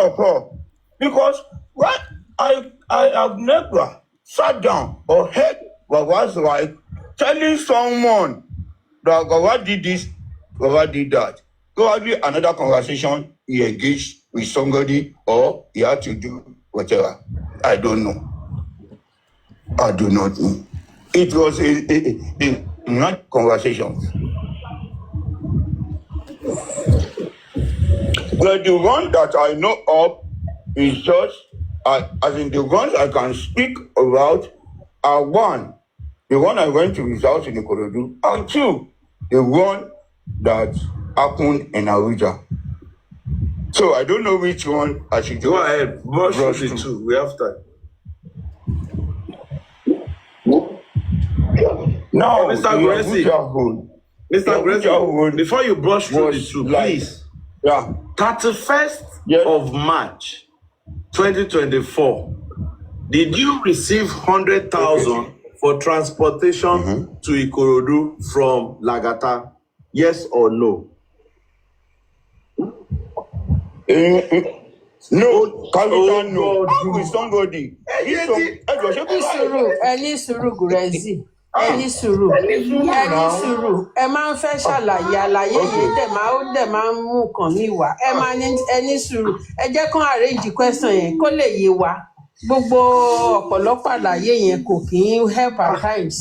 occur because what I have never sat down or heard what was like telling someone that Gawa did this, Gawa did that. Probably another conversation he engaged with somebody or he had to do whatever. I don't know. I do not know. It was a not conversation. But the one that I know of is just, as in the ones I can speak about are one, the one I went to his house in the Ikorodu, and two, the one that happened in Abuja. So I don't know which one I should go ahead. Brush the two. We have time. Now, Mr. Gurexy, before you brush through the two, please. Yeah. 31st of March 2024, did you receive 100,000 for transportation to Ikorodu from Lagata? Yes or no? No, Calvin, no. With somebody. Ẹni sùúrù Gurexy. Ẹni sùúrù. Ẹ máa ń fẹ́ ṣàlàyé àlàyé yìí dẹ̀ máa ń mú nǹkan mi wá. Ẹ máa ní ẹni sùúrù. Ẹ jẹ́ kán arrange question yẹn kó lè yé wa. Gbogbo ọ̀pọ̀lọpọ̀ àlàyé yẹn kò kì í help at times.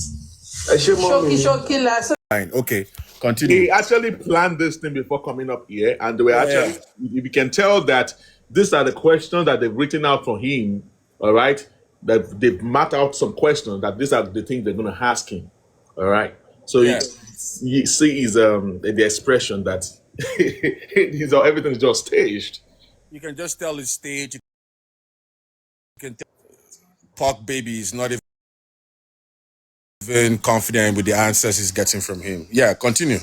Ṣókí la. Okay, continue. He actually planned this thing before coming up here, and they were actually, you can tell that these are the questions that they've written out for him, all right? That they've mapped out some questions, that these are the things they're going to ask him, all right? So you see his, the expression that everything's just staged. You can just tell it's staged. You can tell Talk Baby is not even confident with the answers he's getting from him. Yeah, continue.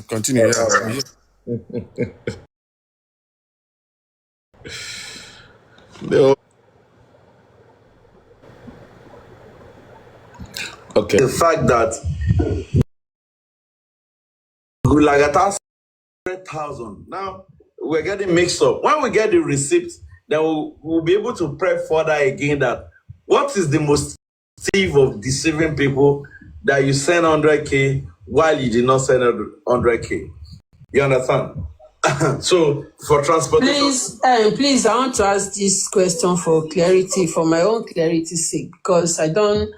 Okay. The fact that Lagata 100,000. Now we're getting mixed up. When we get the receipt, then we'll be able to pray further again that what is the most of deceiving people that you send 100K while you did not send 100K. You understand? So for transportation. Please, I want to ask this question for clarity, for my own clarity's sake, because I don't.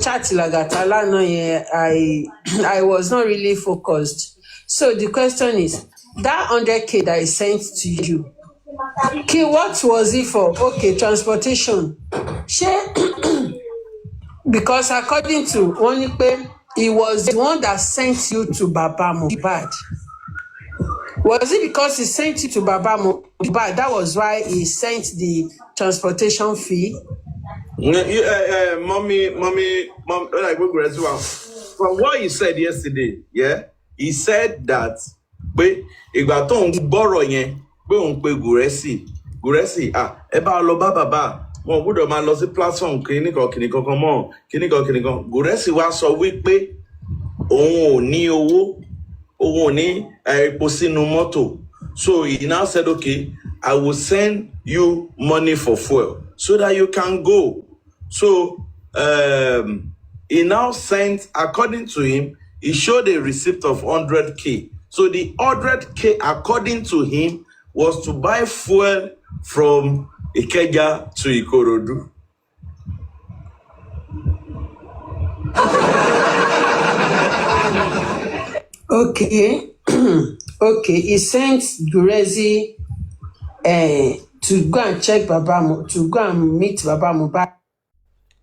Chat Lagata lánàá yẹn, I was not really focused. So the question is, that 100K that I sent to you, what was it for? Okay, transportation. Because according to Wonipe, he was the one that sent you to Baba Mohbad. Was it because he sent you to Baba Mohbad? That was why he sent the transportation fee? Mommy, like from what he said yesterday, he said that Gurexy, wọn gbọ́dọ̀ máa lọ sí platform kìnìkan mọ́ kìnìkan Gurexy wá sọ wípé òun ò ní owó, òun ò ní epo sínú mọ́tò. So he now said, okay, I will send you money for fuel so that you can go. So he now sent, according to him, he showed a receipt of 100K. So the 100K, according to him, was to buy fuel from Ikeja to Ikorodu. Okay. Okay, he sent Gurexy to go and check to go and meet Baba Mohbad.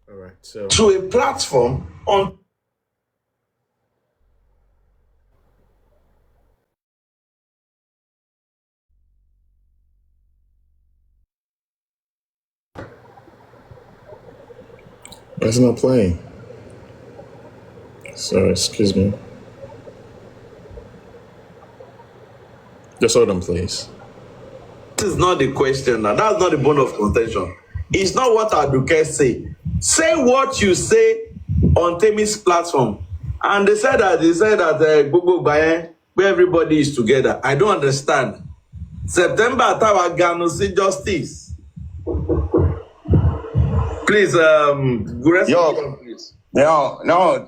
All right, so to a platform on. It's not playing. Sorry, excuse me. Just hold on, please. This is not the question now. That's not the bone of contention. It's not what Aduke say. Say what you say on Temi's platform. And they said that Google where everybody is together. I don't understand. September táwa ganu sí justice. Please, Gurexy, Yo, please. now,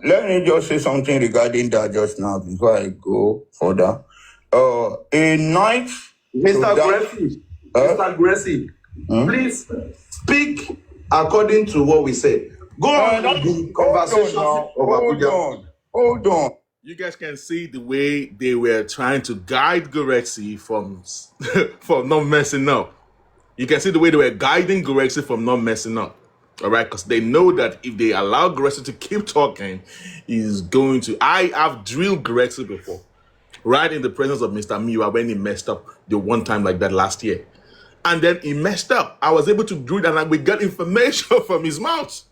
let me just say something regarding that just now before I go further. A night to Mr. that, Gurexy, Mr. Gurexy, please speak according to what we say. Go on with the conversation of Abuja. hold on. You guys can see the way they were trying to guide Gurexy from from not messing up. You can see the way they were guiding Gurexy from not messing up. All right, because they know that if they allow Gurexy to keep talking, he's going to. I have drilled Gurexy before, right in the presence of Mr. Miwa when he messed up the one time like that last year. And then he messed up. I was able to drill it and we got information from his mouth.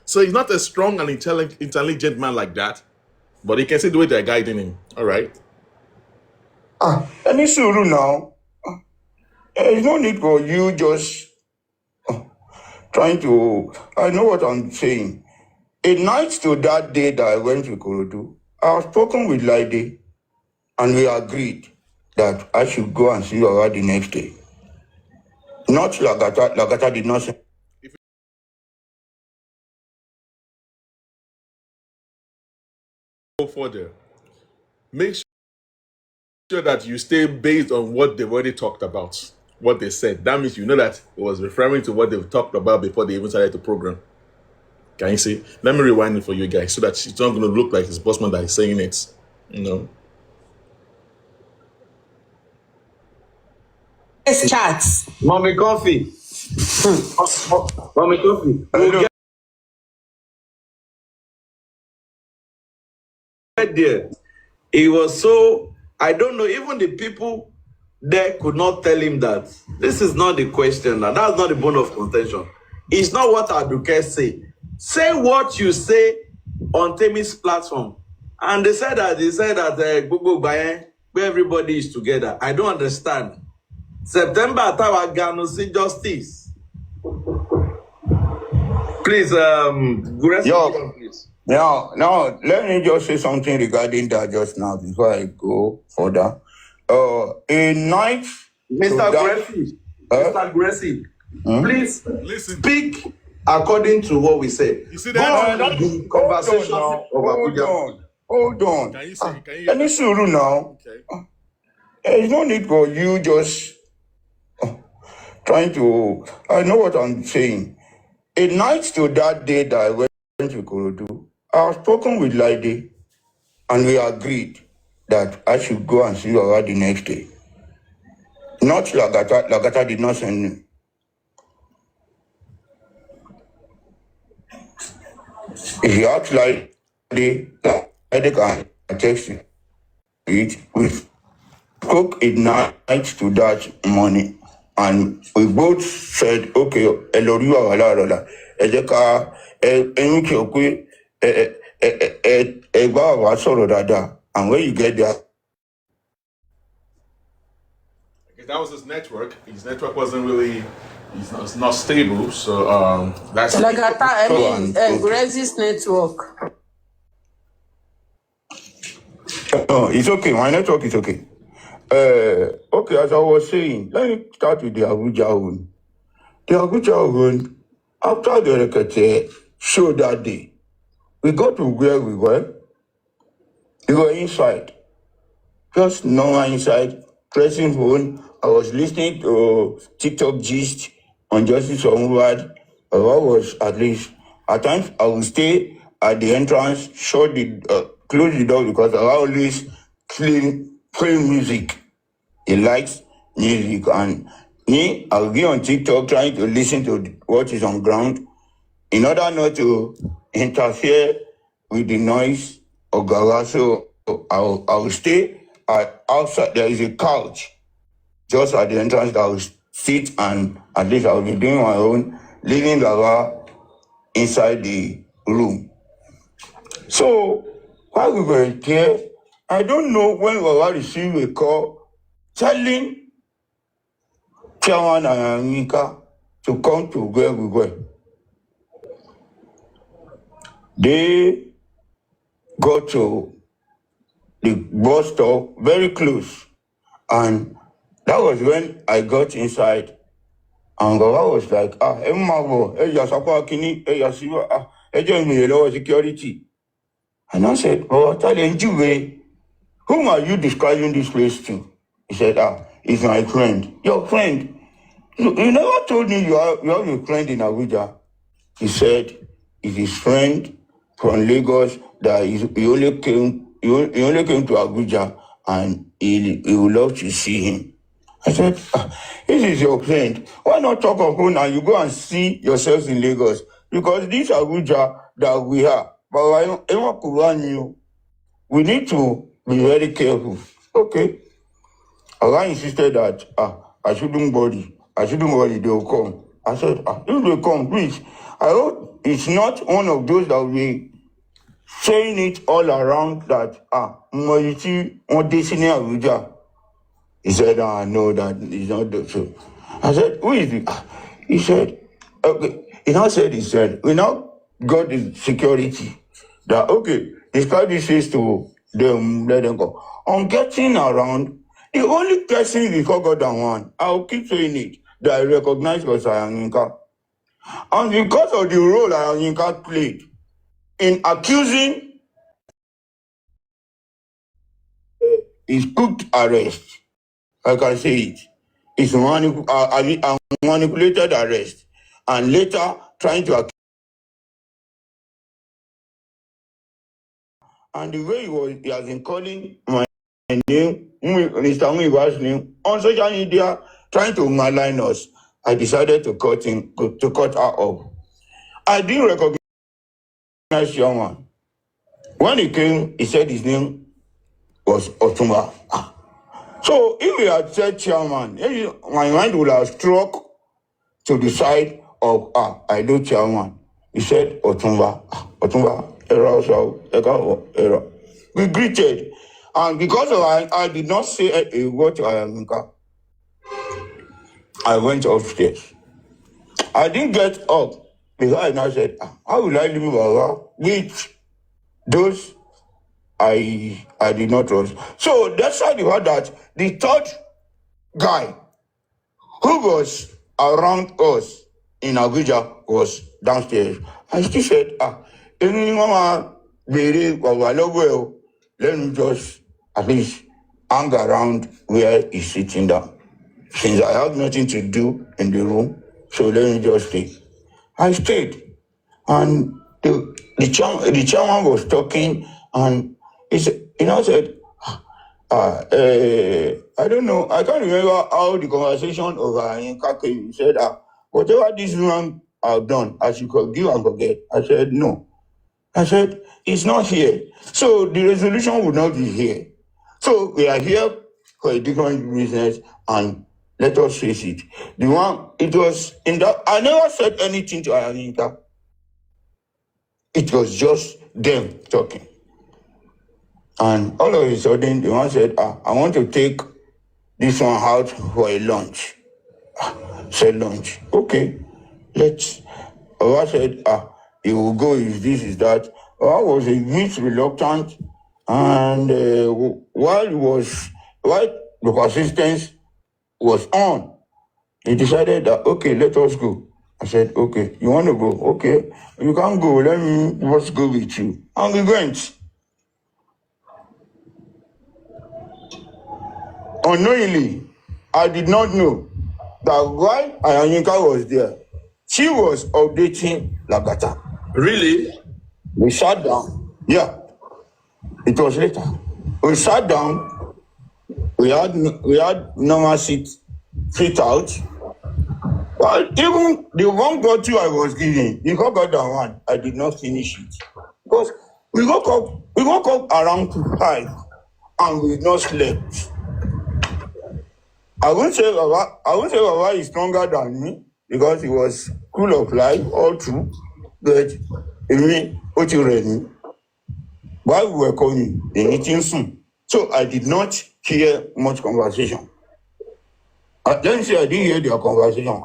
So he's not a strong and intelligent man like that. But you can see the way they're guiding him. All right. Any suru now. There's no need for you just trying to. I know what I'm saying. A night to that day that I went to Korodu, I was spoken with Lady, and we agreed that I should go and see her the next day. Not Lagata. Lagata did not say. Go further. Make sure that you stay based on what they've already talked about, what they said. That means you know that it was referring to what they've talked about before they even started the program. Can you see? Let me rewind it for you guys so that it's not going to look like it's Bossman that is saying it. You know. Let's chat. Mommy Coffee. Mommy Coffee. We'll get there. It was so, I don't know, even the people there could not tell him that this is not the question, and that's not the bone of contention. It's not what Aduke say. Say what you say on Temi's platform. And they said that Gbogbo Bayen, where everybody is together. I don't understand. September táwa ganu sí justice. Please, Gurexy, Yo. please. Now, let me just say something regarding that just now before I go further. A night Mr. to that. Gurexy, Mr. Gurexy, please Listen. speak according to what we say. You see Go that? on with the conversation of Abuja. Hold on. Can you see? Can you? Any suru now. Okay. There's no need for you just trying to. I know what I'm saying. A night to that day that I went to Korodu, I was spoken with Lady, and we agreed that I should go and see her the next day. Not Lagata. Lagata did not send me. If you ask Lady can text you. We spoke at night to that morning, and we both said, okay, Eloru Awala, Ejeka, Enike Egba wa sọ̀rọ̀ dáadáa, and when you get there. Because that was his network. His network wasn't really. It's not stable. So that's. Lagata, Gurexy's network. No, it's okay. My network is okay. Okay, as I was saying, let me start with the Abuja one. The Abuja one, after the Rekete show that day, we got to where we were. We were inside. Just normal inside, pressing phone. I was listening to TikTok gist on Justice for Mohbad. What was at least, at times, I would stay at the entrance, close the door because I always play music. He likes music, and me, I'll be on TikTok trying to listen to what is on ground in order not to interfere with the noise of Gaga. So I'll stay outside. There is a couch just at the entrance that I will sit, and at least I'll be doing my own, leaving Gaga inside the room. So while we were there, I don't know when Gaga received a call telling Chairman and Mika to come to where we were. They got to the bus stop very close, and That was when I got inside, and Gawa was like, Emmago, Sapa Kini, Siva, Ejo security. And I said, oh, challenge you, whom are you describing this place to? He said, it's my friend. Your friend? You never told me you have a friend in Abuja. He said, it's his friend from Lagos that he only came to Abuja and he would love to see him. I said, this is your friend. Why not talk of home and you go and see yourselves in Lagos? Because this Abuja that we have, but I don't run you. We need to be very careful. Okay. I insisted that I shouldn't worry. They will come. I said, if they come, please. I hope it's not one of those that will be saying it all around that you see on this in Abuja. He said, no, that is not the truth. I said, who is it? He said, okay. He said, we now got the security that, okay, describe this case to them, let them go. On getting around, the only person we got that one, I'll keep saying it, that I recognize was Ayanyinka. And because of the role Ayanyinka played in accusing his cooked arrest, I can say it, it's a manipulated arrest, and later trying to accuse. And the way he has been calling my name, Mr. Muiwa's name, on social media, trying to malign us, I decided to cut her off. I didn't recognize Chairman. When he came, he said his name was Otumba. So if he had said Chairman, my mind would have struck to the side of, I do Chairman. He said Otumba. Otumba, error. We greeted. And because of I did not say a word to Ayanyinka, I went upstairs. I didn't get up because I now said, how will I live with those I did not trust? So that's how the fact that the third guy who was around us in Abuja was downstairs. I still said, mama, let me just at least hang around where he's sitting down. Since I have nothing to do in the room, so let me just stay. I stayed. And the chairman was talking, and he said, I don't know, I can't remember how the conversation over in Kake. He said, whatever this man have done, I should forgive and forget. I said, no. I said, it's not here. So the resolution would not be here. So we are here for a different business, and let us face it. It was in that, I never said anything to Ayanyinka. It was just them talking. And all of a sudden, the one said, I want to take this one out for a lunch. Said lunch. Okay, let's. I said, he will go, is this, is that. I was a bit reluctant, and while the persistence was on, he decided that, okay, let us go. I said, okay, you want to go? Okay, you can't go, let me just go with you. And we went. Unknowingly, I did not know that while Ayanyinka was there, she was updating Lagata. Really? We sat down. Yeah, it was later. We sat down. We had normal seat out. But even the one bottle I was giving, you got that one. I did not finish it because we woke up around 5, and we not slept. I won't say Baba is stronger than me because he was full of life all through. But what you read while we were calling, they eating soon. So I did not hear much conversation. Let me say I didn't hear their conversation.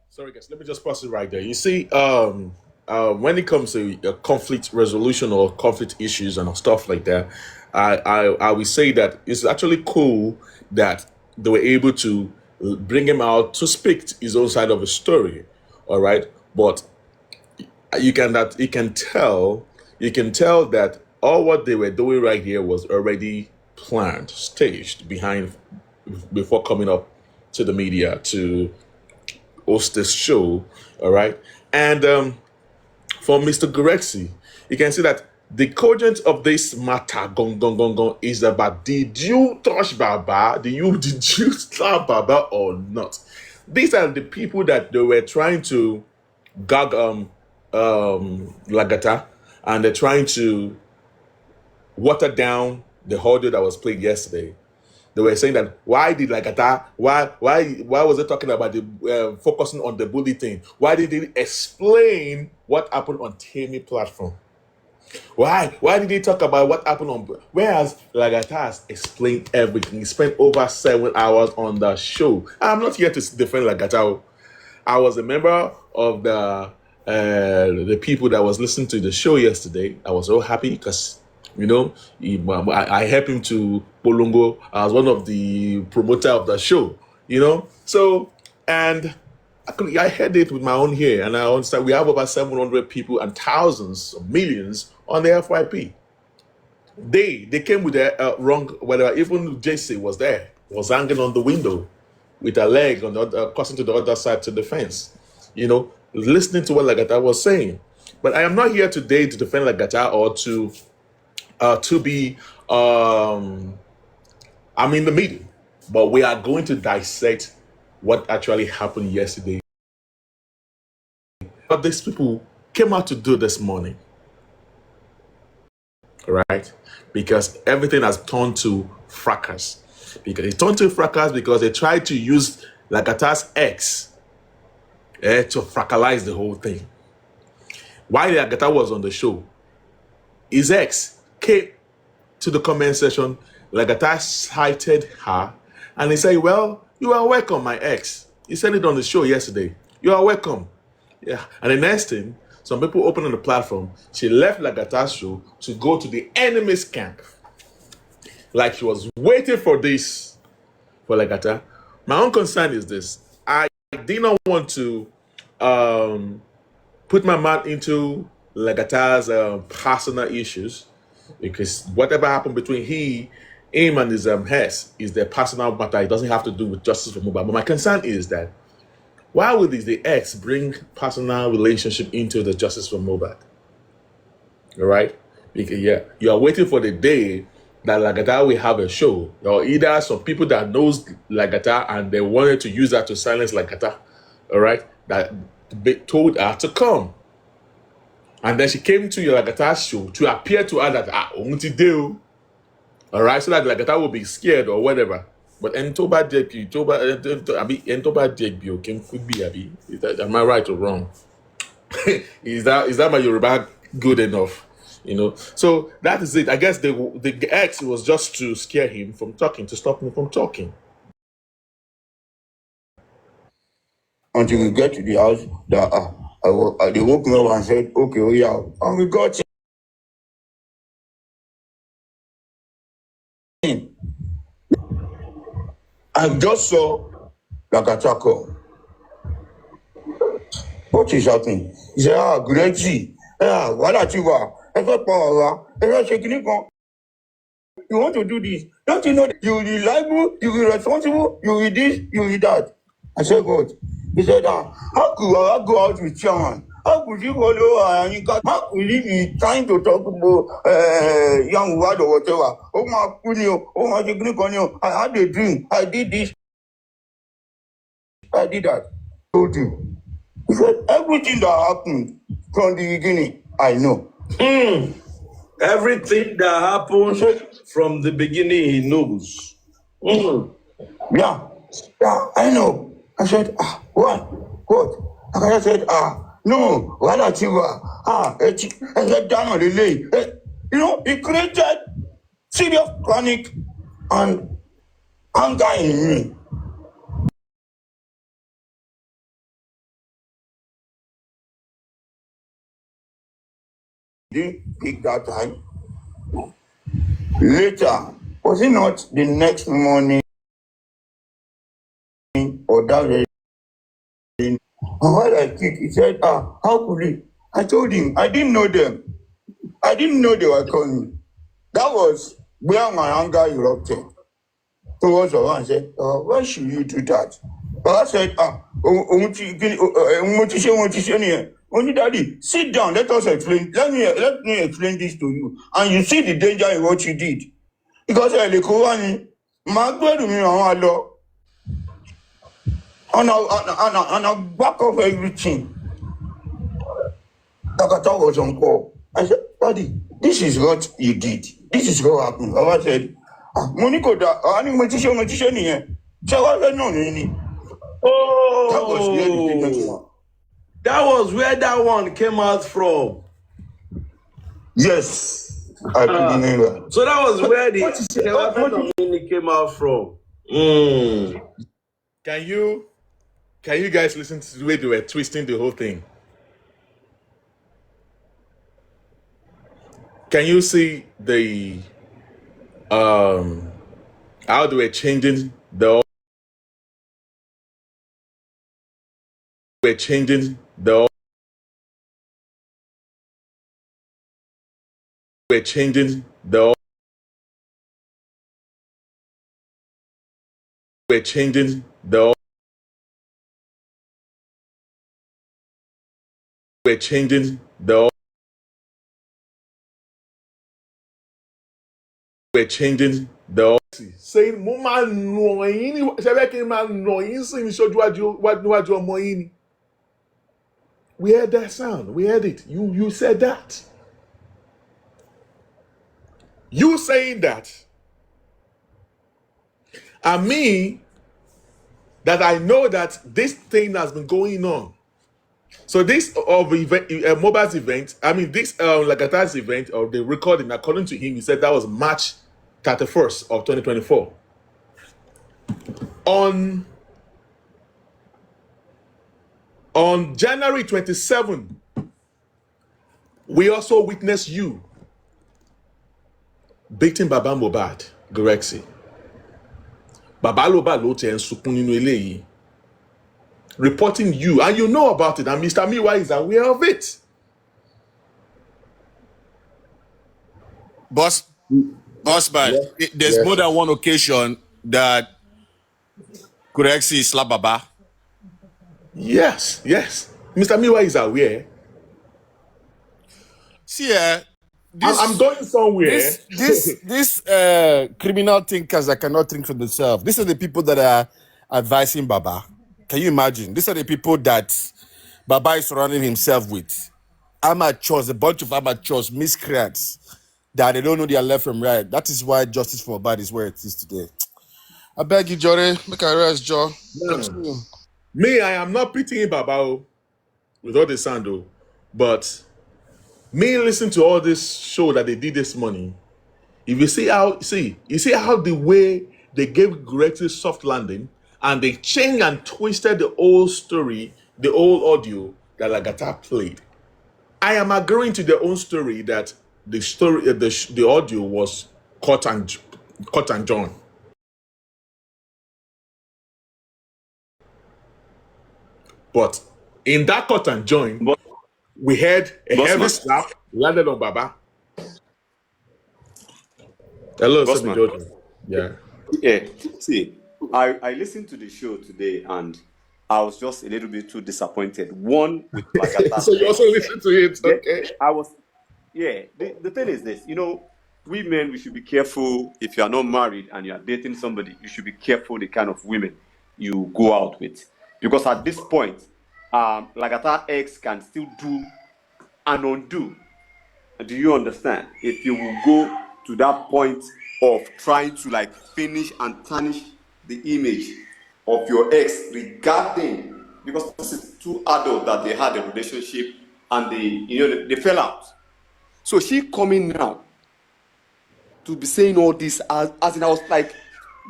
Sorry, guys. Let me just pause it right there. You see, when it comes to conflict resolution or conflict issues and stuff like that, I will say that it's actually cool that they were able to bring him out to speak his own side of the story. All right, but you can tell that all what they were doing right here was already planned, staged behind before coming up to the media to host this show. All right, and for Mr. Gurexy, you can see that the cogent of this matter gong, gong, gong, gong, is about did you touch Baba? Did you slap Baba or not? These are the people that they were trying to gag Lagata, and they're trying to water down the audio that was played yesterday. They were saying that why did Lagata, why was it talking about the focusing on the bully thing? Why did it explain what happened on Tammy platform? Why did he talk about what happened on? Whereas Lagata has explained everything. He spent over 7 hours on the show. I'm not here to defend Lagata. I was a member of the people that was listening to the show yesterday. I was so happy because I helped him to Bolongo. I was one of the promoter of the show. So and I heard it with my own ear, and I understand we have over 700 people and thousands of millions on the FYP. They came with the wrong, whatever. Even JC was there, was hanging on the window with a leg on the other, crossing to the other side to the fence. Listening to what Lagata was saying. But I am not here today to defend Lagata or to be I'm in the meeting. But we are going to dissect what actually happened yesterday. What these people came out to do this morning. Right? Because everything has turned to fracas. Because it turned to fracas because they tried to use Lagata's ex to fractalize the whole thing. While Lagata was on the show, his ex came to the comment section. Lagata cited her and he said, well, you are welcome, my ex. He said it on the show yesterday. You are welcome. Yeah. And the next thing, some people opened on the platform. She left Lagata's show to go to the enemy's camp. Like she was waiting for this for Lagata. My own concern is this. I did not want to put my mouth into Lagata's personal issues because whatever happened between him and his Hess is their personal matter. It doesn't have to do with justice for Mohbad. But my concern is that why would the ex bring personal relationship into the justice for Mohbad? All right? Because you are waiting for the day that Lagata will have a show, or either some people that knows Lagata and they wanted to use that to silence Lagata, all right, that they told her to come. And then she came to your Lagata's show to appear to her that, all right, so that Lagata will be scared or whatever. But Entoba Degbi, am I right or wrong? Is that my Yoruba good enough? So that is it. I guess the ex was just to scare him from talking, to stop him from talking. Until we get to the house, they woke me up and said, okay, oh yeah. And we got in. I just saw Lagata come. What is happening? He said, Gurexy, what are you? You want to do this? Don't you know that you will be liable, you will be responsible, you will be this, you will be that? I said, God. He said, how could I go out with chairman? How could you follow how could he be trying to talk about young word or whatever? Oh my goodness, I had a dream, I did this, I did that. I told him. He said, everything that happened from the beginning, I know. Everything that happened from the beginning, he knows. Yeah, I know. I said, what? And I said, no, what are you? I said, down on the lane. It created serious panic and anger in me. Didn't pick that time. Later, was it not the next morning? or that very. And while I kicked, he said, how could he? I told him, I didn't know them. I didn't know they were coming. That was where my anger erupted towards Baba and said, why should you do that? Baba said, only daddy, sit down, let us explain. Let me explain this to you. And you see the danger in what you did. Because my brother me on a back of everything. Lagata was on call. I said, Daddy, this is what you did. This is what happened. Baba said, Monico, magician here. So I said, no. That was where the payment came out. That was where that one came out from. Yes, I couldn't remember. So that was where the came out from. Can you guys listen to the way they were twisting the whole thing? Can you see the how they were changing the saying mo máa nà yín ní ṣẹ́fẹ́ kí n máa nà yín sí ní ṣojú níwájú ọmọ yín ni. We heard that sound. We heard it. You said that. You saying that. And me, that I know that this thing has been going on. So this of event, Mohbad's event, I mean this Lagata's event of the recording, according to him, he said that was March 31st of 2024. On January 27, we also witnessed you beating Baba Mohbad, Gurexy. Baba ló tẹ̀ ń sunkún nínú eléyìí. Reporting you, and you know about it, and Mr. Miwa is aware of it. Bossman, there's more than one occasion that Gurexy slapped Baba. Yes. Mr. Miwa is aware. See, I'm going somewhere. This criminal thinkers that cannot think for themselves. These are the people that are advising Baba. Can you imagine? These are the people that Baba is surrounding himself with. Amateurs, a bunch of amateurs, miscreants, that they don't know their left from right. That is why justice for Mohbad is where it is today. I beg you, Jory, make a rest, Joe. Continue. Me, I am not pitying Baba with all the sound though, but me listening to all this show that they did this morning. If you see how the way they gave Gurexy soft landing and they changed and twisted the old story, the old audio that Lagata played. I am agreeing to their own story that the story, the audio was cut and drawn. But in that cut and join, we had a heavy slap landed on Baba. Hello, Bossman. Jordan. Yeah. See, I listened to the show today and I was just a little bit too disappointed. One with Lagata. So you also listened to it, okay? The thing is this, we men, we should be careful. If you are not married and you are dating somebody, you should be careful the kind of women you go out with. Because at this point, Lagata X can still do and undo. Do you understand? If you will go to that point of trying to finish and tarnish the image of your ex regarding, because this is two adults that they had a relationship and they fell out. So she coming now to be saying all this as in I was like,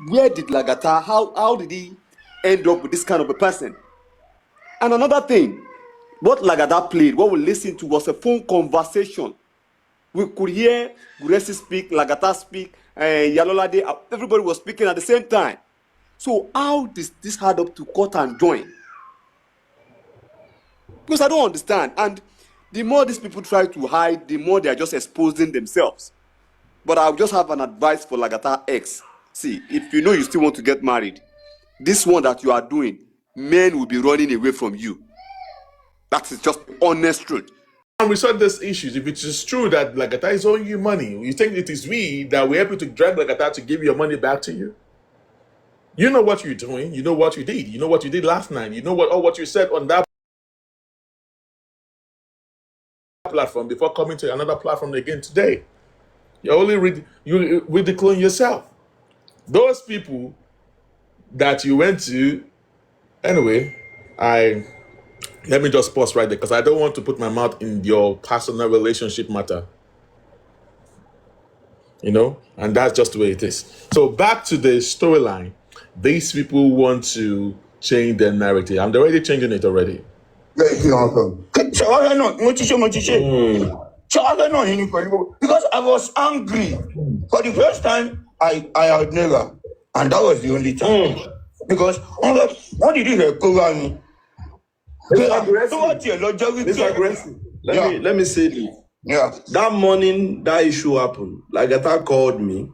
where did Lagata, how did he end up with this kind of a person? And another thing, what Lagata played, what we listened to was a phone conversation. We could hear Gurexy speak, Lagata speak, Yalolade, everybody was speaking at the same time. So how does this add up to cut and join? Because I don't understand. And the more these people try to hide, the more they are just exposing themselves. But I'll just have an advice for Lagata X. See, if you know you still want to get married, this one that you are doing, men will be running away from you. That is just the honest truth. And we saw these issues. If it is true that Lagata is owing you money, you think it is we that were able to drag Lagata to give your money back to you? You know what you're doing. You know what you did. You know what you did last night. You know what you said on that platform before coming to another platform again today. You're only ridiculing yourself. Those people that you went to, anyway, let me just pause right there because I don't want to put my mouth in your personal relationship matter. And that's just the way it is. So back to the storyline. These people want to change their narrative. I'm already changing it already. Because I was angry. For the first time, I had never. And that was the only time. Because what did you hear? Mr. Gurexy, let me say this. Yeah. That morning that issue happened, Lagata called me.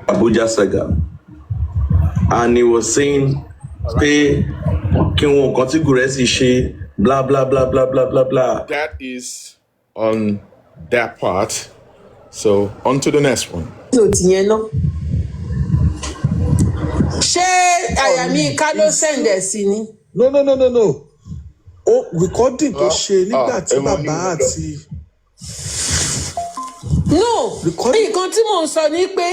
Abuja Saga. And he was saying, pay Gurexy, blah blah blah blah blah blah blah. That is on that part. So on to the next one. ṣé àyàmí ká ló sẹ̀ǹdẹ̀ sí ni. No. Recording tó ṣe nígbà tí bàbá àti. No, nǹkan tí mò ń sọ ni pé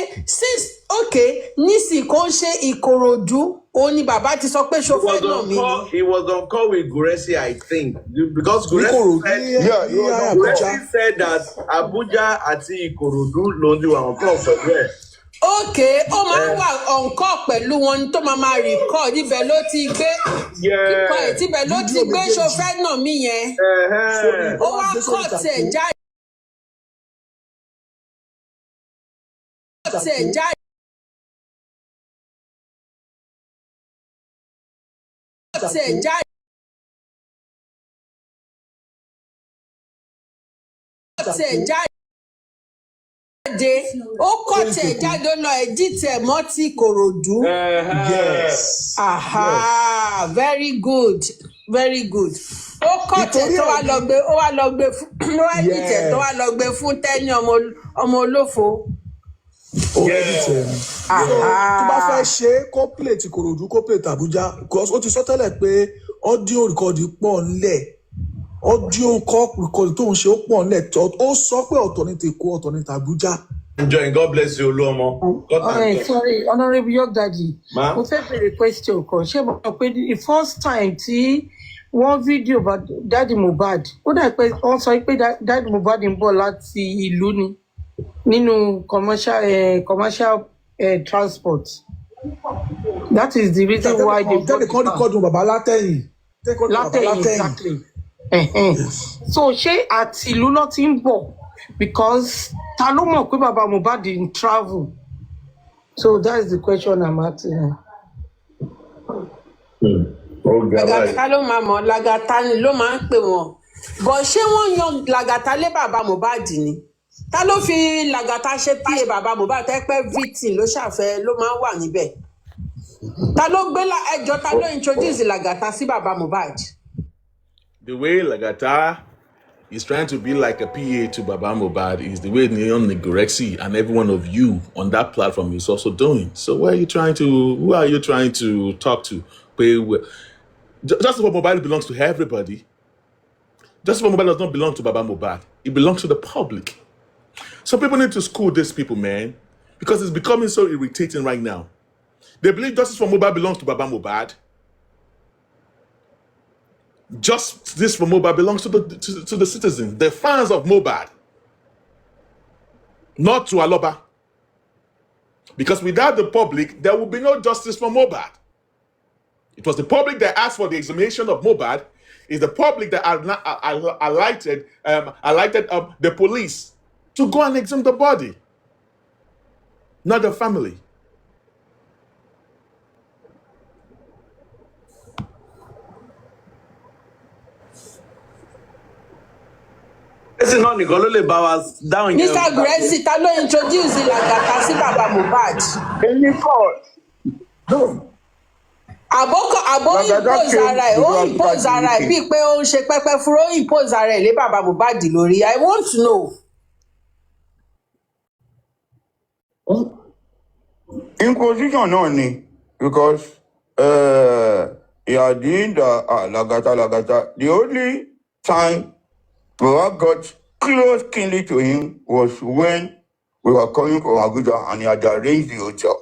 nísìnyí kò ń ṣe Ìkòròdú òun ni bàbá ti sọ pé ṣòfẹ́ náà mi ni. He was on call with Gurexy, I think, because Gurexy said that Abuja àti Ìkòròdú ló ń wà on call pẹ̀lú ẹ̀. Ó máa ń wà ọ̀nkọ́ pẹ̀lú wọn tó máa record ibẹ̀ ló ti gbé ibẹ̀ ló ti gbé ṣòfẹ́ náà mi yẹn. Ó wá kọ́ tiẹ̀ jáde. Ó kọ́ tẹ̀ jáde ó lọ ẹ̀dítẹ̀ mọ́ ti Ìkòròdú. Yes. Aha, very good. Ó kọ́ tẹ̀ tó wá lọ gbé fún ó ẹ̀dítẹ̀ tó wá lọ gbé fún Tẹ́ni ọmọ olófo. Ó ẹ̀dítẹ̀. Tó bá fẹ́ ṣe kó play ti Ìkòròdú kó play tàbújá because ó ti sọ tẹ́lẹ̀ pé audio record pọ̀ ńlẹ̀. Audio record tó ń ṣe ó pọ̀ ńlẹ̀ ó sọ pé ọ̀tọ̀ ní tèkó ọ̀tọ̀ ní tàbújá. Enjoy, God bless you, Oluomo. Sorry, Honorable Your Daddy. Mo fẹ́ bèrè question kan. Ṣé mo mọ̀ pé the first time tí wọ́n fídíò about Daddy Mohbad, ó dà pé wọ́n sọ pé Daddy Mohbad ń bọ̀ láti ìlú ni nínú commercial transport. That is the reason why they brought the record bàbá látẹ̀yìn. Exactly. So ṣé àti ìlú ló ti ń bọ̀ because ta ló mọ̀ pé bàbá Mohbad ń travel? So that is the question I'm asking. Lagata ló máa mọ̀ Lagata ni ló máa ń pè wọ́n. Bọ̀ ṣé wọ́n yan Lagata lé bàbá Mohbad ni? Ta ló fi Lagata ṣe píye bàbá Mohbad tẹ́ pé victim ló ṣàfẹ́ ló máa ń wà níbẹ̀? Ta ló gbé ẹjọ́ ta ló introduce Lagata sí bàbá Mohbad? The way Lagata is trying to be like a PA to Baba Mohbad is the way Neon Gurexy and every one of you on that platform is also doing. So who are you trying to talk to? Justice for Mohbad belongs to everybody. Justice for Mohbad does not belong to Baba Mohbad. It belongs to the public. So people need to school these people, man, because it's becoming so irritating right now. They believe justice for Mohbad belongs to Baba Mohbad. Justice for Mohbad belongs to the citizens, the fans of Mohbad, not to Aloba. Because without the public, there will be no justice for Mohbad. It was the public that asked for the exhumation of Mohbad. It's the public that alerted the police to go and examine the body, not the family. náà nìkan ló lè bá wa dáhùn yẹn. Mr. Gurexy ta ló introduce Lagata sí bàbá Mohbad. Any call? No. Àbó impose ara ẹ̀ ó impose ara ẹ̀ bíi pé ó ń ṣe pẹ́pẹ́ fúró ó impose ara ẹ̀ lé bàbá Mohbad lórí. I want to know. Inquisition náà ni because he had doing the Lagata. The only time Baba got close kinly to him was when we were coming from Abuja and he had arranged the hotel.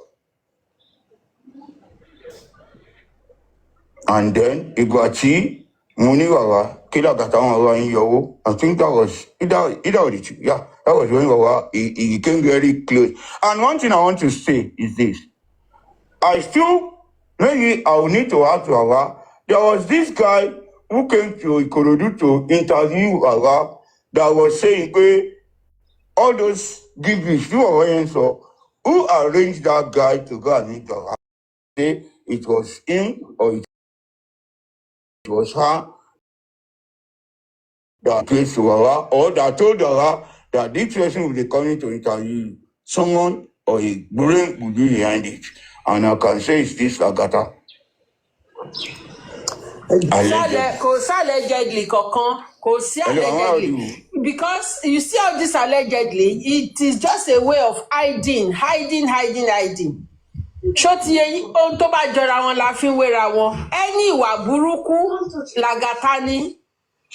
And then Igwachi, Muniwawa, Kilagata in Yowo. I think that was either of the two. Yeah, that was when Wawa he came very close. And one thing I want to say is this. Maybe I will need to ask Wawa. There was this guy who came to Ikorodu to interview Wawa that was saying, all those gigs, who arranged that guy to go and meet Wawa? Say it was him or it was her that came to Wawa or that told Wawa that this person will be coming to interview someone or a brain will be behind it. And I can say it's this Lagata. Kò sí allegedly kankan, kò sí allegedly. Because you see all this allegedly, it is just a way of hiding. Ṣó ti yẹ yín, ohun tó bá jọra wọn la fi ń wéra wọn. Ẹni ìwà burúkú Lagata ni.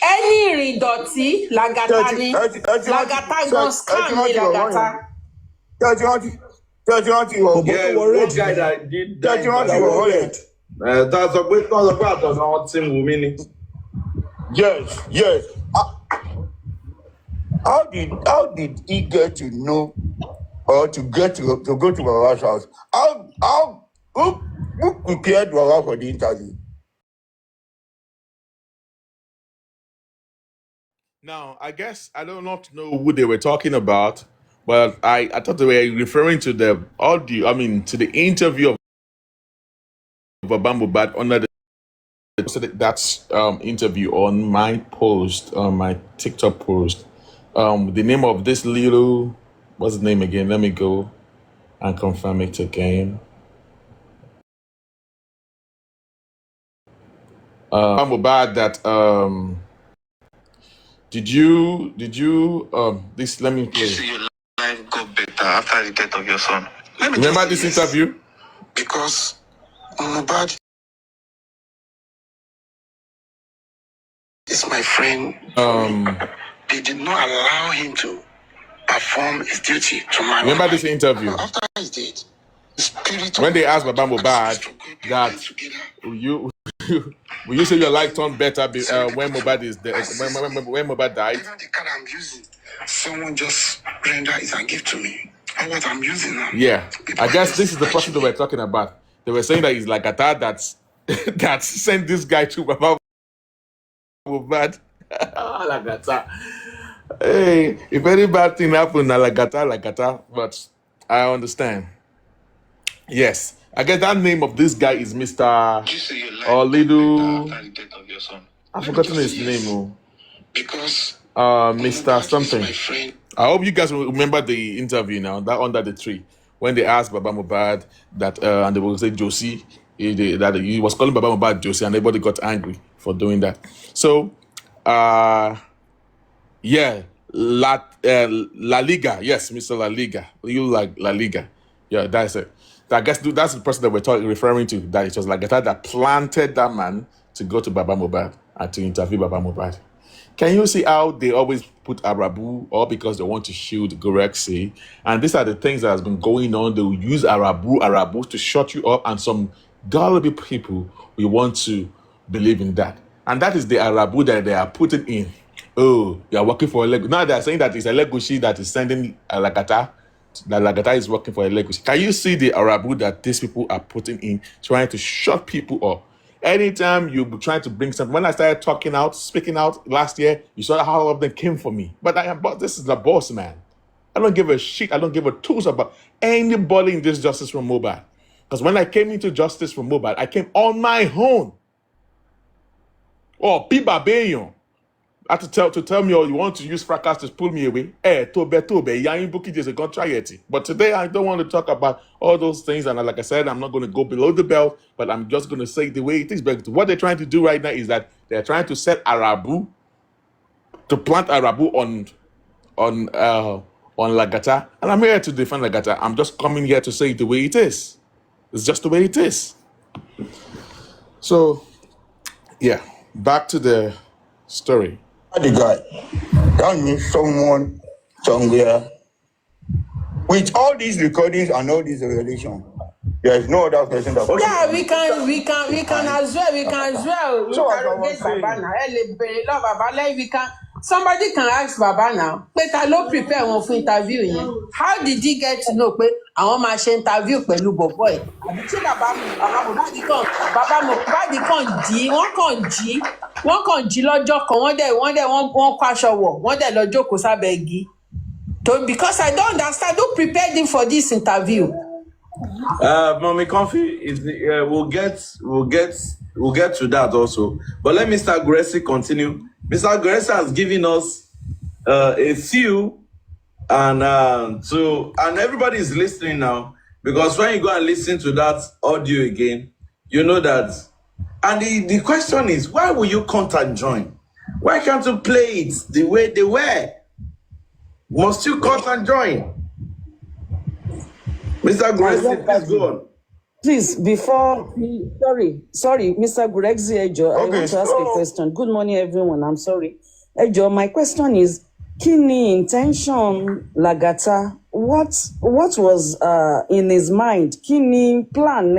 Ẹni ìrìn ìdọ̀tí Lagata ni. Lagata gan scam ni Lagata. Yeah, one guy that did that. Tá sọ pé àtọ̀nà wọn ti wù mí ni. Yes. How did he get to know or to go to Wawa's house? Who prepared Wawa for the interview? Now, I guess I do not know who they were talking about, but I thought they were referring to the audio, to the interview of Baba Mohbad under that interview on my post, on my TikTok post. The name of this little, what's the name again? Let me go and confirm it again. Mohbad that did you this, let me play. You see your life got better after the death of your son. Let me Remember this interview? Because Mohbad is my friend. They did not allow him to perform his duty to my Remember wife. this interview? After he did, the spirit When of they asked Baba Mohbad God that will you say your life turned better when Mohbad is dead, when Mohbad died? Even the card I'm using, someone just rendered it and give to me. And what I'm using now. Yeah, People I guess just this is the write person they were talking about. They were saying that it's Lagata that sent this guy to Baba Mohbad. Lagata. Hey, if any bad thing happened, Lagata, but I understand. Yes, I guess that name of this guy is Mr. You say your life or little. after the death of your son. I've forgotten his name. Because Mr. Mohbad something. is my friend. I hope you guys will remember the interview now, that under the tree, when they asked Baba Mohbad that, and they will say Josie, that he was calling Baba Mohbad Josie, and everybody got angry for doing that. So, yeah, La Liga, yes, Mr. La Liga, you like La Liga, yeah, that's it. I guess that's the person that we're referring to. That it was Lagata that planted that man to go to Baba Mohbad and to interview Baba Mohbad. Can you see how they always put Arabu, or because they want to shield Gurexy? And these are the things that has been going on. They will use Arabu to shut you up, and some gullible people will want to believe in that. And that is the Arabu that they are putting in. Oh, you are working for a Lego. Now they are saying that it's a Legoshi that is sending Lagata. That Lagata is working for a Legoshi. Can you see the Arabu that these people are putting in, trying to shut people up? Anytime you trying to bring something, when I started speaking out last year, you saw how all of them came for me. But this is the boss man. I don't give a shit. I don't give a toss about anybody in this justice from Mohbad. Because when I came into justice from Mohbad, I came on my own. Oh, Piba Bayon. I had to tell me, oh, you want to use fracas to pull me away. Tobe, yayin buki is a contrariety. But today I don't want to talk about all those things. And like I said, I'm not going to go below the belt, but I'm just going to say the way it is. But what they're trying to do right now is that they're trying to set Arabu, to plant Arabu on Lagata. And I'm here to defend Lagata. I'm just coming here to say it the way it is. It's just the way it is. So, yeah, back to the story. The guy, that means someone somewhere with all these recordings and all these revelations. There is no other person that. Yeah, we can as well. So as I was Interrogate saying, Baba now. Baba, like we can. Somebody can ask Baba now. Pé ta ló prepare wọn fún interview yẹn. How did he get to know pé àwọn máa ṣe interview pẹ̀lú boy? Àbí tí bàbá Mohbad kàn jí lọ́jọ́ kan wọ́n kó aṣọ wọ̀ wọ́n dẹ̀ lọ jókòó sábẹ́ igi. Because I don't understand who prepared him for this interview. Mommy Comfy is we'll get to that also. But let Mr. Gurexy continue. Mr. Gurexy has given us a few, and everybody is listening now, because when you go and listen to that audio again, you know that. And the question is, why will you contact join? Why can't you play it the way they were? Must you contact join? Mr. Gurexy, please go on. Please, sorry, Mr. Gurexy Ejo, I want to ask a question. Good morning, everyone. I'm sorry. Ejo, my question is, kini intention Lagata? What was in his mind? Kini plan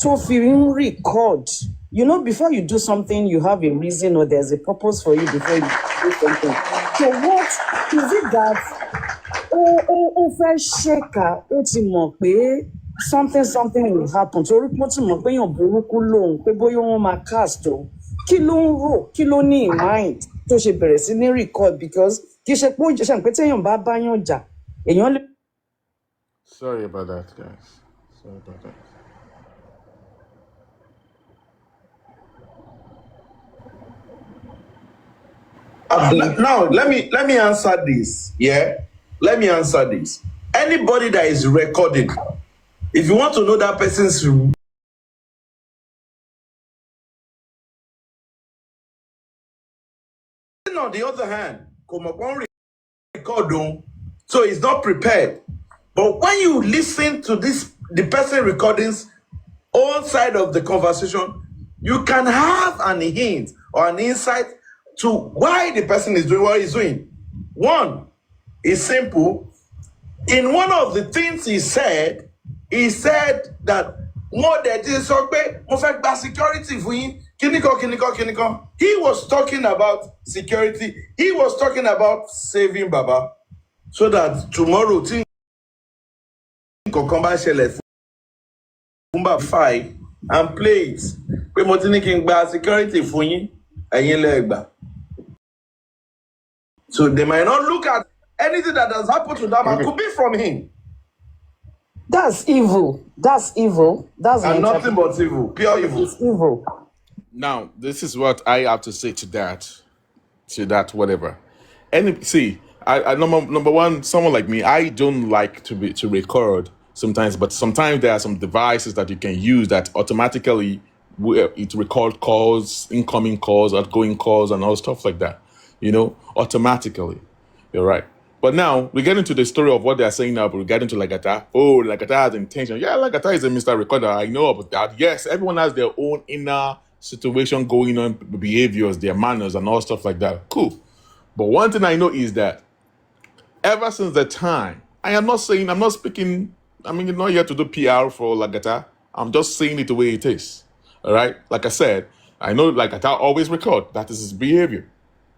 to film record? You know, before you do something, you have a reason or there's a purpose for you before you do something. So what is it that shaker something will happen? So report mo pe yan buruku lohun pe boyo won ma cast o kí ló ń rò kí ló ní in mind tó ṣe bẹ̀rẹ̀ sí ní record, because kì í ṣe pé ó jẹ́ pé téèyàn bá báyàn jà èèyàn lè. Sorry about that, guys. Sorry about that. Now let me answer this. Yeah, let me answer this. Anybody that is recording, if you want to know that person's on the other hand, come upon record, so he's not prepared. But when you listen to the person recordings on side of the conversation, you can have an hint or an insight to why the person is doing what he's doing. One is simple. In one of the things he said that more than this, security for him. He was talking about security. He was talking about saving Baba, so that tomorrow things can come back Kumba 5 and play it. Security for him. So they might not look at anything that has happened to them and could be from him. That's evil. That's And nothing but evil. Pure evil. It's evil. Now, this is what I have to say to that, whatever. And see, I number one, someone like me, I don't like to record sometimes, but sometimes there are some devices that you can use that automatically it record calls, incoming calls, outgoing calls, and all stuff like that. You know, automatically. You're right. But now we get into the story of what they are saying now, but we get into Lagata. Oh, Lagata has intention. Yeah, Lagata is a Mr. Recorder. I know about that. Yes, everyone has their own inner situation going on, behaviors, their manners, and all stuff like that. Cool. But one thing I know is that ever since the time, I'm not speaking, you're not here to do PR for Lagata. I'm just saying it the way it is. All right? Like I said, I know Lagata always record. That is his behavior.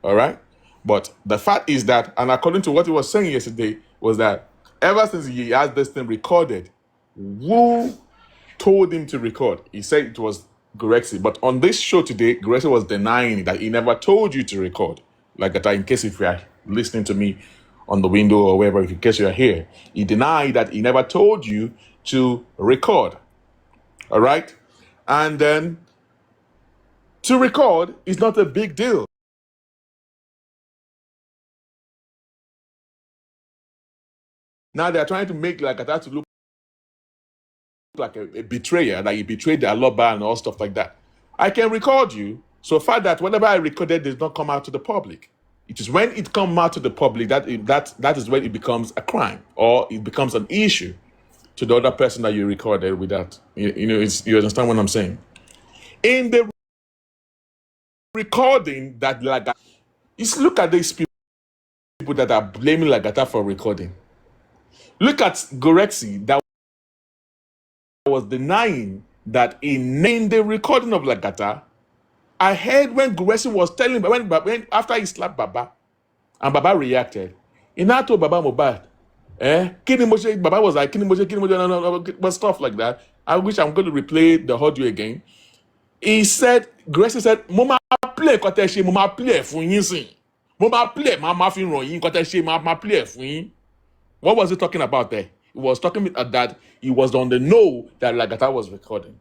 All right? But the fact is that, and according to what he was saying yesterday, was that ever since he has this thing recorded, who told him to record? He said it was Gurexy. But on this show today, Gurexy was denying that he never told you to record. Like that, in case if you are listening to me on the window or wherever, in case you are here, he denied that he never told you to record. All right? And then to record is not a big deal. Now they're trying to make like that to look like a betrayer, like he betrayed their lover and all stuff like that. I can record you so far that whatever I recorded does not come out to the public. It is when it comes out to the public that is when it becomes a crime or it becomes an issue to the other person that you recorded with that. You understand what I'm saying? In the recording that Lagata, look at these people that are blaming Lagata for recording. Look at Gurexy that was denying that in the recording of Lagata, I heard when Gurexy was telling when after he slapped Baba and Baba reacted, he now told Baba Mohbad, Baba was like, but stuff like that. I wish I'm going to replay the audio again. He said, Gurexy said, Mama play koteshi, Mama play fún yín sìn. Mama play, Mama fi ràn yín koteshi, Mama play fún yín. What was he talking about there? He was talking that he was on the know that Lagata was recording.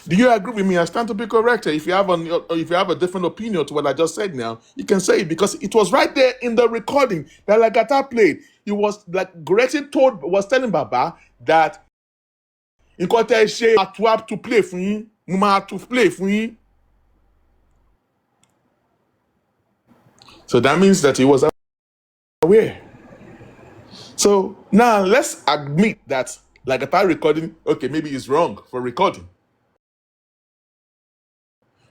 Do you agree with me? I stand to be corrected. If you have a different opinion to what I just said now, you can say it because it was right there in the recording that Lagata played. It was like Gurexy was telling Baba that in to play for you, to play for you. So that means that he was aware. So now let's admit that Lagata recording, okay, maybe he's wrong for recording.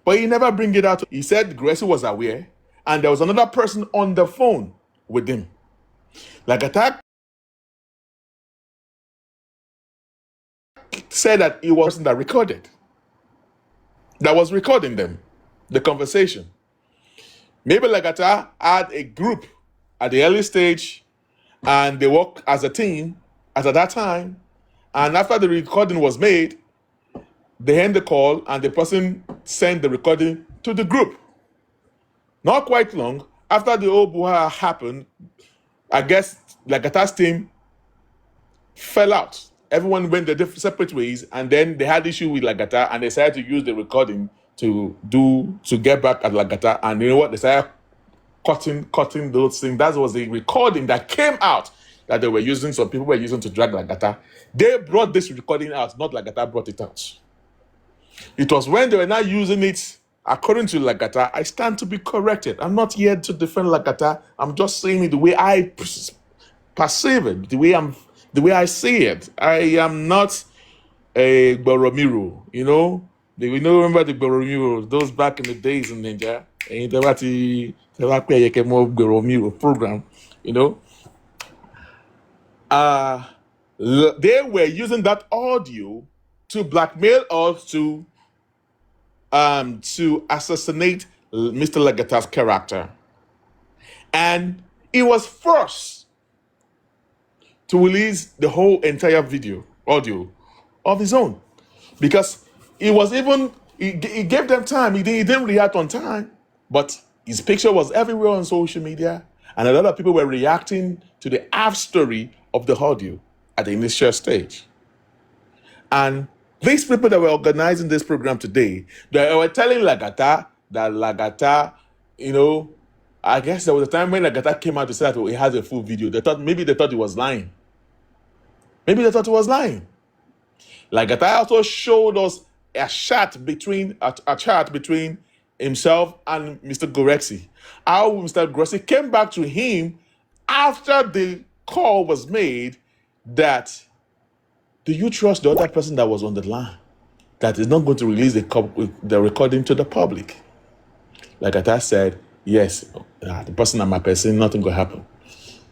But he never bring it out. He said Gurexy was aware and there was another person on the phone with him. Lagata said that it was the person that recorded. That was recording them, the conversation. Maybe Lagata had a group at the early stage and they worked as a team as at that time. And after the recording was made, they end the call and the person sent the recording to the group. Not quite long after the whole buha happened, I guess Lagata's team fell out. Everyone went their separate ways, and then they had issue with Lagata, and they decided to use the recording to get back at Lagata. And you know what? They started cutting those things. That was the recording that came out that they were using. Some people were using to drag Lagata. They brought this recording out, not Lagata brought it out. It was when they were not using it according to Lagata. I stand to be corrected. I'm not here to defend Lagata. I'm just saying it the way I perceive it, the way I see it. I am not a Boromiro, you know. Remember the Boromiro, those back in the days in Nigeria. Boromiro program, you know. They were using that audio to blackmail us to assassinate Mr. Lagata's character. And he was forced to release the whole entire audio of his own. Because he gave them time. He didn't react on time. But his picture was everywhere on social media. And a lot of people were reacting to the half story of the audio at the initial stage. And these people that were organizing this program today, they were telling Lagata that Lagata, you know, I guess there was a time when Lagata came out to say that he has a full video. Maybe they thought he was lying. Lagata also showed us a chat between himself and Mr. Gurexy. How Mr. Gurexy came back to him after the call was made that, do you trust the other person that was on the line that is not going to release the recording to the public? Lagata said, yes, the person and my person, nothing will happen.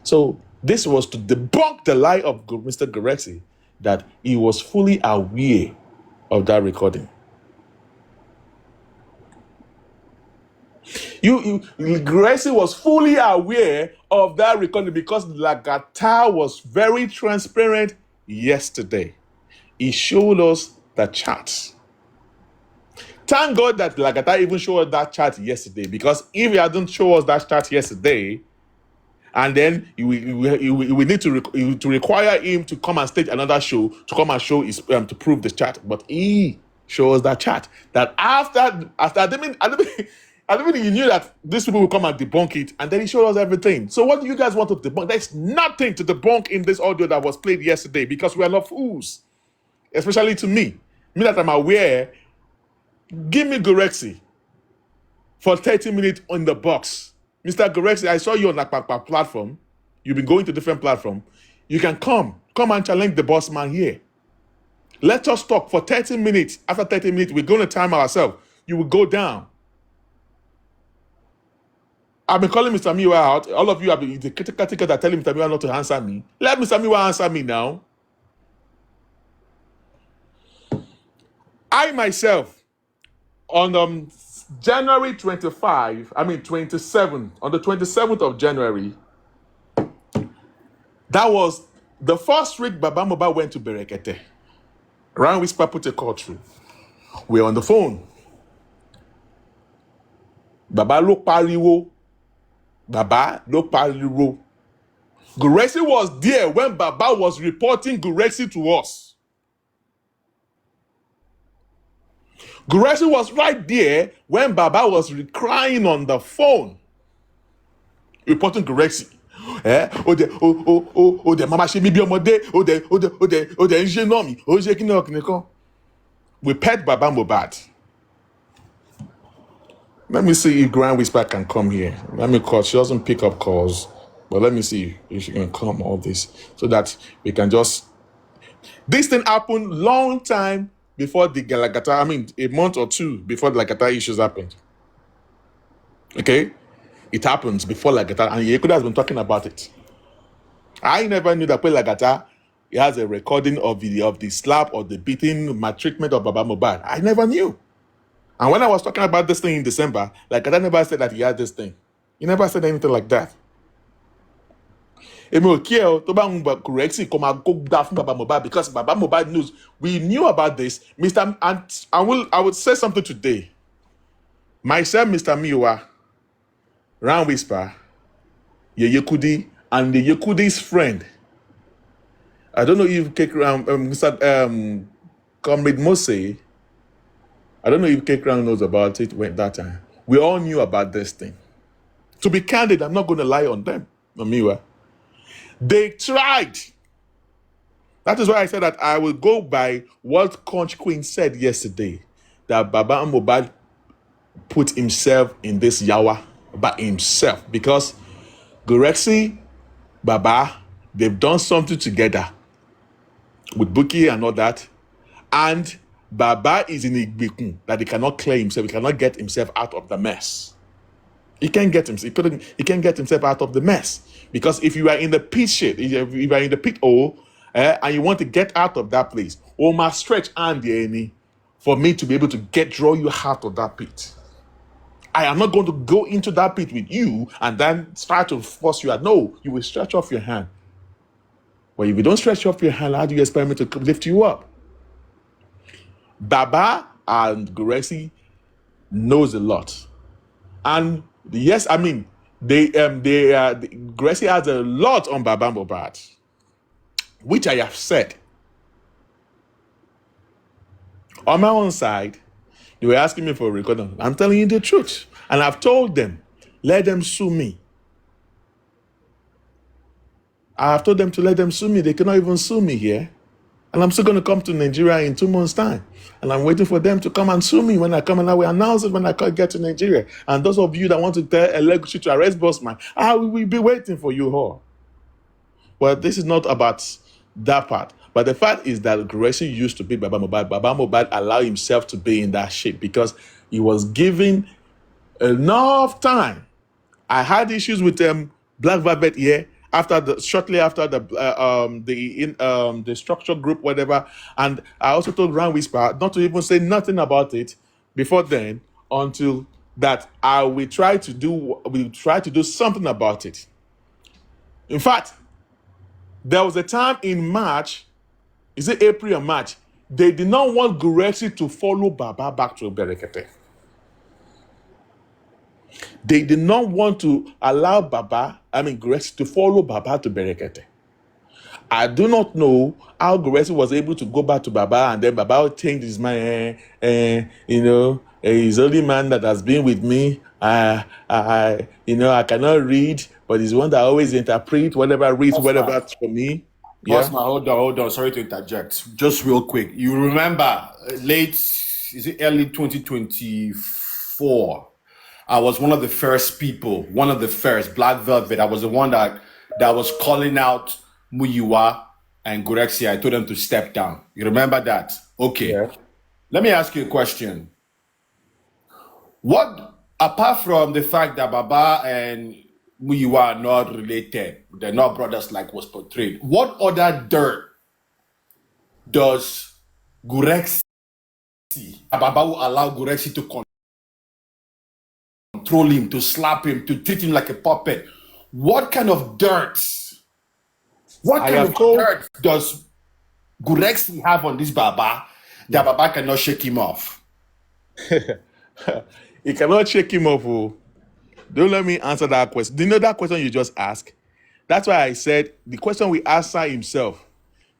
So this was to debunk the lie of Mr. Gurexy that he was fully aware of that recording. Gurexy was fully aware of that recording because Lagata was very transparent yesterday. He showed us the chats. Thank God that Lagata even showed us that chart yesterday, because if he hadn't shown us that chart yesterday, and then we need to require him to come and stage another show to come and show his to prove the chart. But he shows that chart that after I mean you knew that these people will come and debunk it, and then he showed us everything. So what do you guys want to debunk? There's nothing to debunk in this audio that was played yesterday, because we are not fools, especially to me that I'm aware. Give me Gurexy for 30 minutes on the box. Mr. Gurexy, I saw you on that platform. You've been going to different platform. You can come and challenge the Bossman here. Let us talk for 30 minutes. After 30 minutes, we're going to time ourselves. You will go down. I've been calling Mr. Miwa out. All of you have been the critical ticket that telling Mr. Miwa not to answer me. Let Mr. Miwa answer me now. I myself, on January 27, on the 27th of January, that was the first week Baba Mohbad went to Berekete. Ryan Whisper put a call through. We're on the phone. Baba lo pariwo. Gurexy was there when Baba was reporting Gurexy to us. Gurexy was right there when Baba was crying on the phone, reporting Gurexy. We pet Baba Mohbad. Let me see if Grand Whisper can come here. Let me call. She doesn't pick up calls, but let me see if she can come all this so that we can just. This thing happened long time before the Lagata. I mean, a month or two before the Lagata issues happened. Okay, it happens before Lagata, and Yekuda has been talking about it. I never knew that Lagata he has a recording of the slap or the beating, maltreatment of Baba Mohbad. I never knew. And when I was talking about this thing in December, Lagata never said that he had this thing. He never said anything like that. Gurexy Baba Mohbad, because Baba Mohbad knows we knew about this. And I would say something today. Myself, Mr. Miwa, Ran Whisper, Yekudi, and the Yekudi's friend. I don't know if Mr. Comrade Mose. I don't know if K-Crown knows about it when that time. We all knew about this thing. To be candid, I'm not going to lie on them, Miwa. They tried. That is why I said that I will go by what Conch Queen said yesterday, that Baba Mohbad put himself in this yawa by himself, because Gurexy, Baba, they've done something together with Buki and all that, and Baba is in a gbekun that he cannot clear himself. He cannot get himself out of the mess. He can't get himself. He can't get himself out of the mess, because if you are in the pit shit, if you are in the pit hole, and you want to get out of that place, must stretch hand any for me to be able to draw you out of that pit. I am not going to go into that pit with you and then start to force you out. No, you will stretch off your hand. Well, if you don't stretch off your hand, how do you expect me to lift you up? Baba and Gurexy knows a lot, and yes, I mean Gurexy has a lot on Baba Mohbad, which I have said. On my own side, they were asking me for a recording. I'm telling you the truth, and I've told them, let them sue me. I have told them to let them sue me. They cannot even sue me here. And I'm still going to come to Nigeria in 2 months' time. And I'm waiting for them to come and sue me when I come, and I will announce it when I get to Nigeria. And those of you that want to tell Lagata to arrest Bossman, I will be waiting for you all. But this is not about that part. But the fact is that Gurexy used to be Baba Mohbad. Baba Mohbad allowed himself to be in that shape because he was given enough time. I had issues with Black Velvet here shortly after the structure group, whatever. And I also told Ran Whisper not to even say nothing about it before then, until that I will try to do something about it. In fact, there was a time in March, is it April or March? They did not want Gurexy to follow Baba back to Berekete. They did not want to allow Gurexy to follow Baba to Berekete. I do not know how Gurexy was able to go back to Baba and then Baba changed his mind. He's the only man that has been with me. I cannot read, but he's one that always interprets whatever reads, whatever for me. Yeah. Bossman, hold on. Sorry to interject. Just real quick. You remember early 2024? I was one of the first Black Velvet. I was the one that was calling out Muyiwa and Gurexy. I told them to step down. You remember that? Okay. Yeah. Let me ask you a question. What, apart from the fact that Baba and Muyiwa are not related, they're not brothers like was portrayed, what other dirt does Gurexy, Baba will allow Gurexy to control him, to slap him, to treat him like a puppet? What kind of dirt does Gurexy have on this Baba that Baba cannot shake him off? He cannot shake him off. Oh. Don't let me answer that question. Do you know that question you just asked? That's why I said the question we answer himself.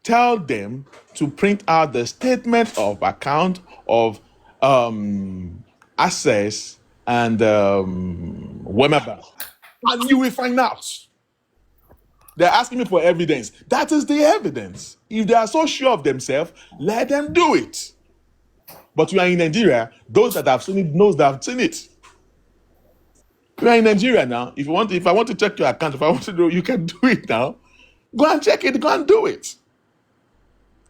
Tell them to print out the statement of account of access and whatever, and you will find out. They're asking me for evidence. That is the evidence. If they are so sure of themselves, let them do it. But we are in Nigeria. Those that have seen it knows that have seen it. We are in Nigeria now. If I want to check your account, if I want to do, you can do it now. Go and check it. Go and do it.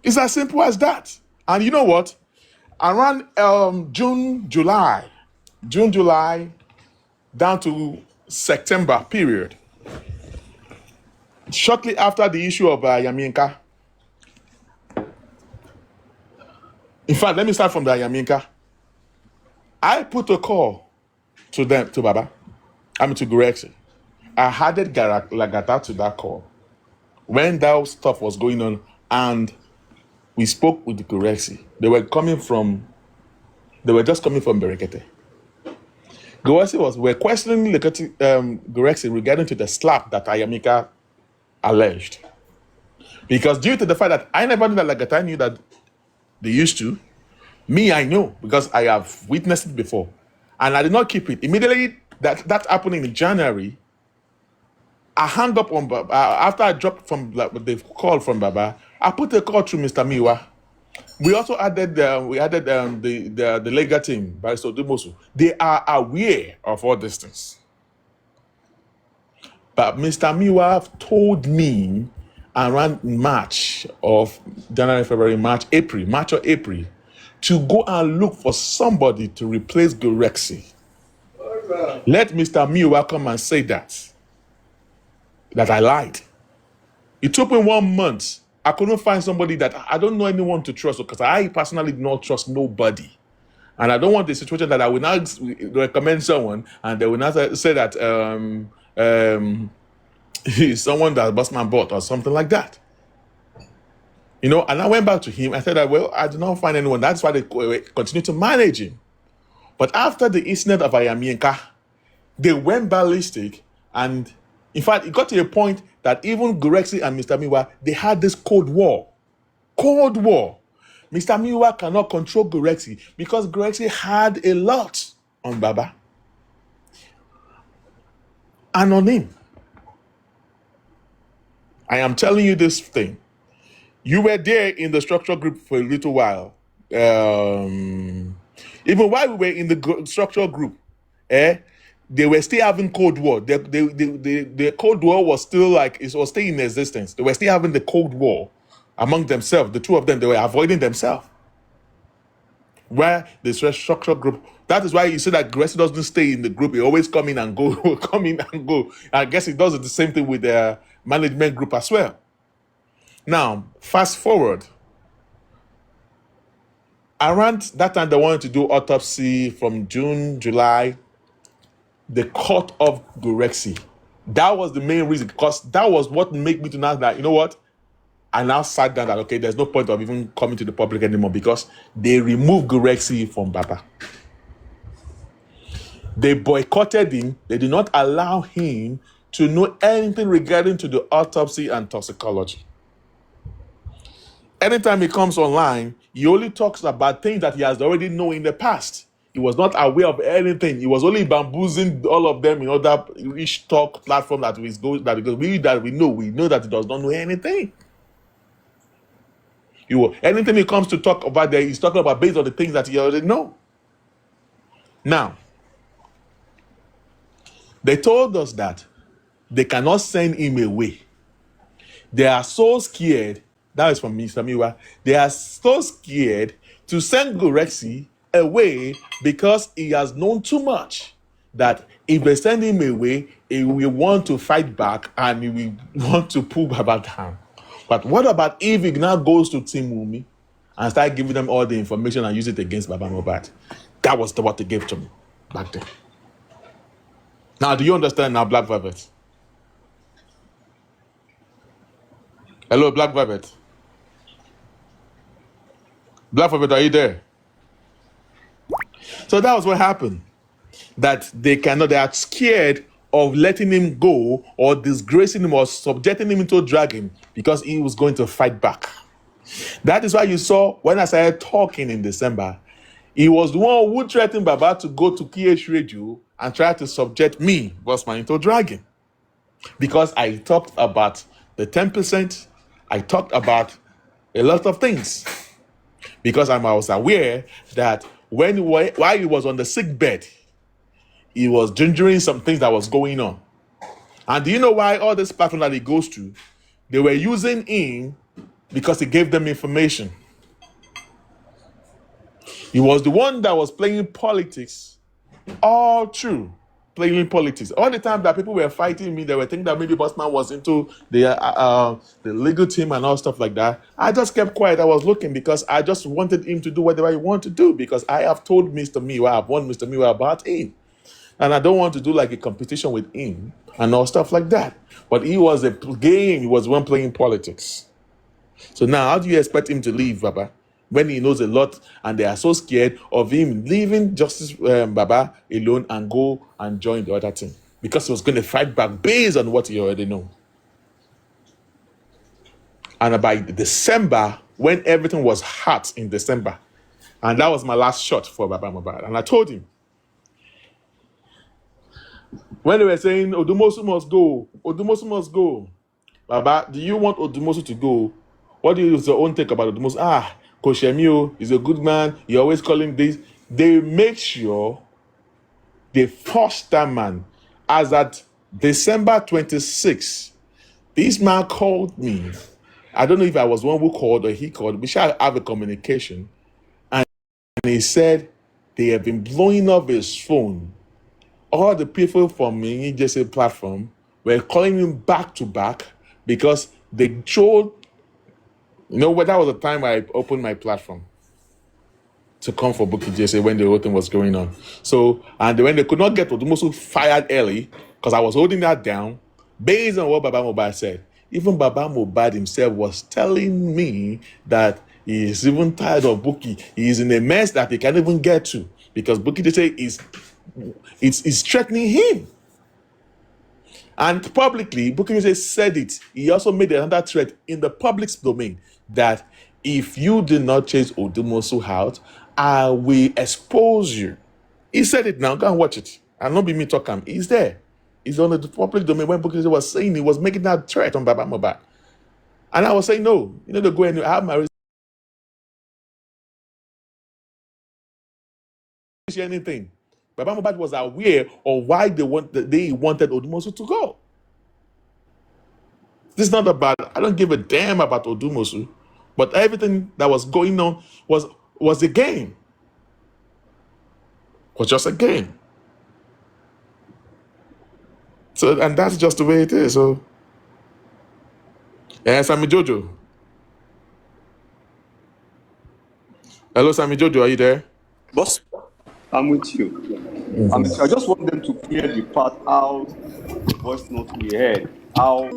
It's as simple as that. And you know what? Around June, July, down to September period, shortly after the issue of Yaminka. In fact, let me start from the Yaminka. I put a call to Baba. To Gurexy. I added Lagata to that call when that stuff was going on, and we spoke with Gurexy. They were just coming from Berekete. We're questioning Gurexy regarding to the slap that Ayamika alleged. Because due to the fact that I never knew that Lagata knew that they used to, me, I know because I have witnessed it before. And I did not keep it. Immediately that happened in January, I hung up on Baba. After I dropped from the call from Baba, I put a call through Mr. Miwa. We also added the Lega team, Barrister Dumosu. They are aware of all these things. But Mr. Miwa told me around March or April, to go and look for somebody to replace Gurexy. Let Mr. Miwa come and say that I lied. It took me 1 month. I couldn't find somebody that I don't know anyone to trust because I personally do not trust nobody. And I don't want the situation that I will not recommend someone and they will not say that he's someone that Bossman bought or something like that. And I went back to him. I said that, well, I did not find anyone. That's why they continue to manage him. But after the incident of Ayamienka, they went ballistic. And in fact, it got to a point that even Gurexy and Mr. Miwa, they had this Cold War. Mr. Miwa cannot control Gurexy because Gurexy had a lot on Baba and on him. I am telling you this thing. You were there in the structural group for a little while. Even while we were in the structural group, they were still having Cold War. The Cold War was still it was still in existence. They were still having the Cold War among themselves. The two of them, they were avoiding themselves. Where the structural group, that is why you see that Gurexy doesn't stay in the group. He always come in and go, come in and go. I guess he does the same thing with the management group as well. Now, fast forward. Around that time, they wanted to do autopsy from June, July. They cut off Gurexy. That was the main reason because that was what made me to know that, you know what? I now sat down that, okay, there's no point of even coming to the public anymore because they removed Gurexy from Baba. They boycotted him. They did not allow him to know anything regarding to the autopsy and toxicology. Anytime he comes online, he only talks about things that he has already known in the past. He was not aware of anything. He was only bamboozling all of them in other rich talk platform that we know that he does not know anything. Anything he comes to talk about there, he's talking about based on the things that he already know. Now, they told us that they cannot send him away. They are so scared. That is from Mr. Miwa. They are so scared to send Gurexy away because he has known too much. That if they send him away, he will want to fight back and he will want to pull Baba down. But what about if he now goes to Team Wumi and start giving them all the information and use it against Baba Mohbad? That was what they gave to me back then. Now, do you understand now, Black Velvet? Hello, Black Velvet. Black Velvet, are you there? So that was what happened. That they are scared of letting him go or disgracing him or subjecting him into dragging because he was going to fight back. That is why you saw when I started talking in December, he was the one who threatened Baba to go to PH Radio and try to subject me, Bossman, into dragging. Because I talked about the 10%, I talked about a lot of things. Because I was aware that while he was on the sick bed, he was gingering some things that was going on. And do you know why all this platform that he goes to, they were using him because he gave them information. He was the one that was playing politics all through. Playing politics. All the time that people were fighting me, they were thinking that maybe Bossman was into the legal team and all stuff like that. I just kept quiet. I was looking because I just wanted him to do whatever he wanted to do because I have told Mr. Miwa, I've warned Mr. Miwa about him. And I don't want to do like a competition with him and all stuff like that. But he was a game. He was one playing politics. So now, how do you expect him to leave, Baba? When he knows a lot and they are so scared of him leaving Justice Baba alone and go and join the other team because he was going to fight back based on what he already know. And by December, when everything was hot in December, and that was my last shot for Baba Mohbad, and I told him, when they were saying Odumosu must go, Baba, do you want Odumosu to go? What is your own take about Odumosu? Koshemio is a good man. You always call him this. They make sure they force that man. As at December 26th, this man called me. I don't know if I was one who called or he called. We shall have a communication. And he said they have been blowing up his phone. All the people from the EJC platform were calling him back to back because they showed. That was the time I opened my platform to come for Bukky Jesse when the whole thing was going on. So, and when they could not get Odumosu fired early, because I was holding that down, based on what Baba Mohbad said. Even Baba Mohbad himself was telling me that he is even tired of Bukky. He is in a mess that he can't even get to, because Bukky Jesse is threatening him. And publicly, Bukky Jesse said it. He also made another threat in the public domain that if you do not chase Odumosu out, I will expose you. He said it now. Go and watch it. And not be me talking. He's there. He's on the public domain when Bukky Jesse was saying he was making that threat on Baba Mohbad. And I was saying, no, you need to go and have my anything. Baba Mohbad was aware of why they wanted Odumosu to go. This is not about, I don't give a damn about Odumosu, but everything that was going on was a game. Was just a game. So, and that's just the way it is. So, Sammy Jojo. Hello, Sammy Jojo, are you there? Boss, I'm with you. I just want them to clear the part out the voice note we heard. How